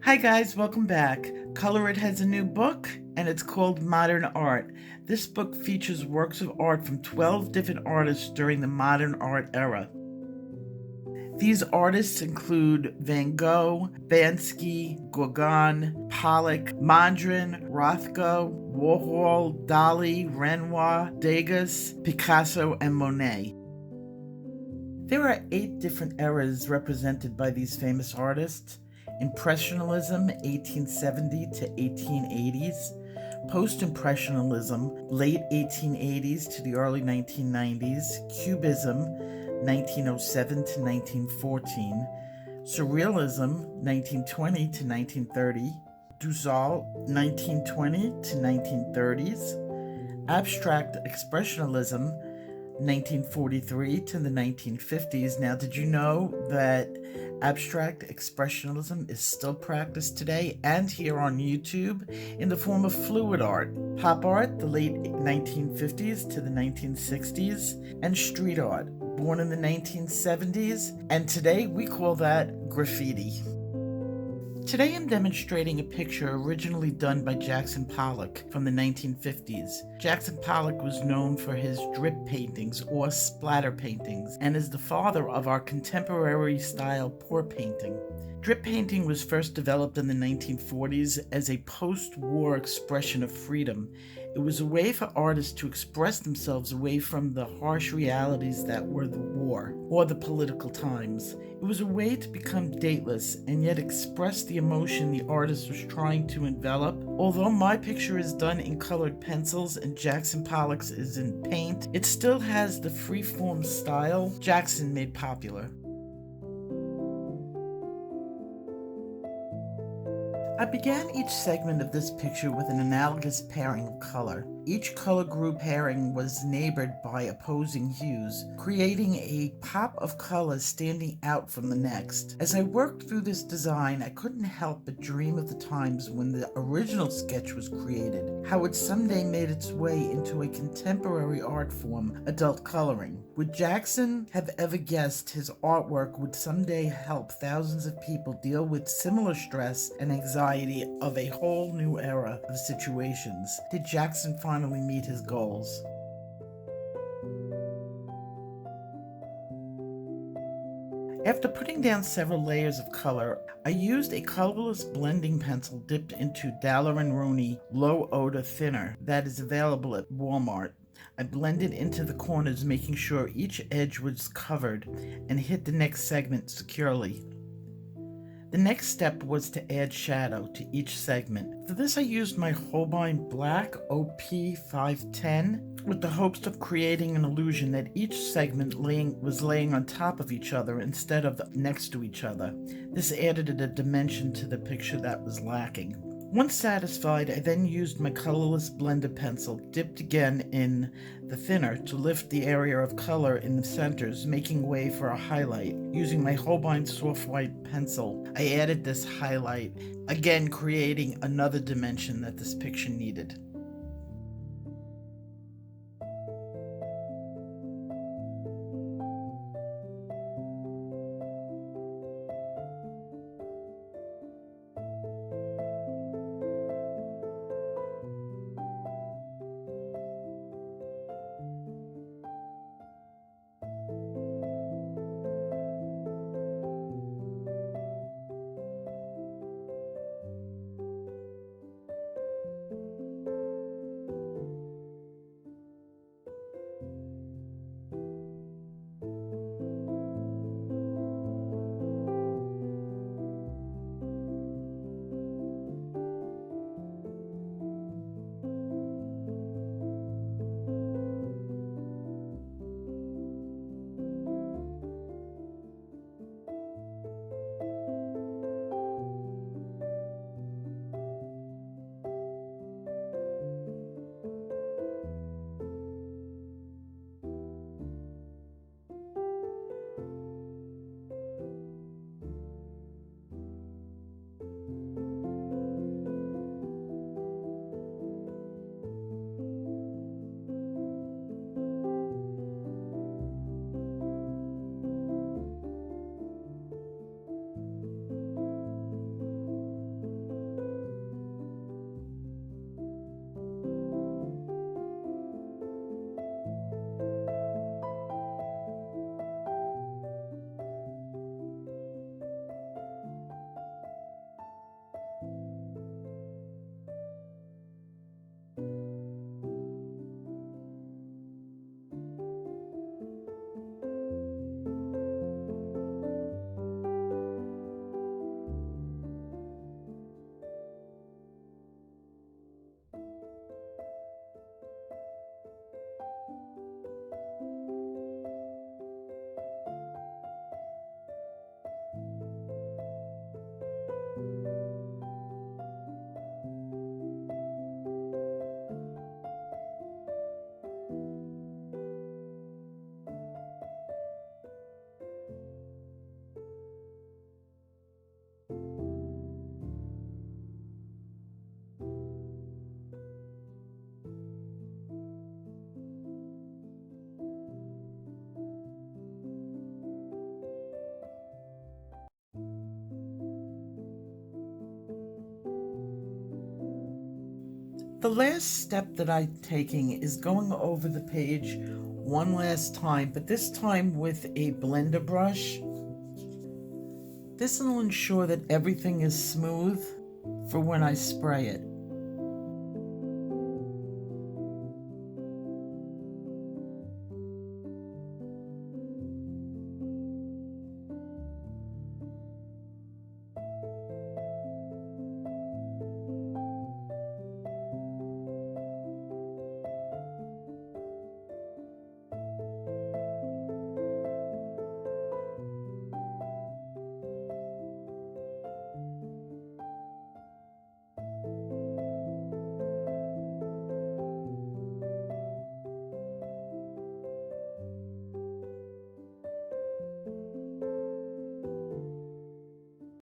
Hi guys, welcome back. Color It has a new book and it's called Modern Art. This book features works of art from 12 different artists during the modern art era. These artists include Van Gogh, Banksy, Gauguin, Pollock, Mondrian, Rothko, Warhol, Dali, Renoir, Degas, Picasso, and Monet. There are 8 different eras represented by these famous artists: Impressionism, 1870 to 1880s, Post-Impressionism, late 1880s to the early 1990s, Cubism, 1907 to 1914, Surrealism, 1920 to 1930, Dussault, 1920 to 1930s, Abstract Expressionism, 1943 to the 1950s. Now, did you know that abstract expressionism is still practiced today and here on YouTube in the form of fluid art? Pop art, the late 1950s to the 1960s, and street art, born in the 1970s, and today we call that graffiti. Today I'm demonstrating a picture originally done by Jackson Pollock from the 1950s. Jackson Pollock was known for his drip paintings or splatter paintings and is the father of our contemporary style pour painting. Drip painting was first developed in the 1940s as a post-war expression of freedom. It was a way for artists to express themselves away from the harsh realities that were the war or the political times. It was a way to become dateless and yet express the emotion the artist was trying to envelop. Although my picture is done in colored pencils and Jackson Pollock's is in paint, it still has the free-form style Jackson made popular. I began each segment of this picture with an analogous pairing of color. Each color group pairing was neighbored by opposing hues, creating a pop of color standing out from the next. As I worked through this design, I couldn't help but dream of the times when the original sketch was created, how it someday made its way into a contemporary art form, adult coloring. Would Jackson have ever guessed his artwork would someday help thousands of people deal with similar stress and anxiety of a whole new era of situations? Did Jackson finally meet his goals? After putting down several layers of color, I used a colorless blending pencil dipped into Daler&Rowney low odor thinner that is available at Walmart. I blended into the corners, making sure each edge was covered, and hit the next segment securely. The next step was to add shadow to each segment. For this I used my Holbein Black OP510 with the hopes of creating an illusion that each segment was laying on top of each other instead of next to each other. This added a dimension to the picture that was lacking. Once satisfied, I then used my colorless blender pencil, dipped again in the thinner to lift the area of color in the centers, making way for a highlight. Using my Holbein soft white pencil, I added this highlight, again creating another dimension that this picture needed. The last step that I'm taking is going over the page one last time, but this time with a blender brush. This will ensure that everything is smooth for when I spray it.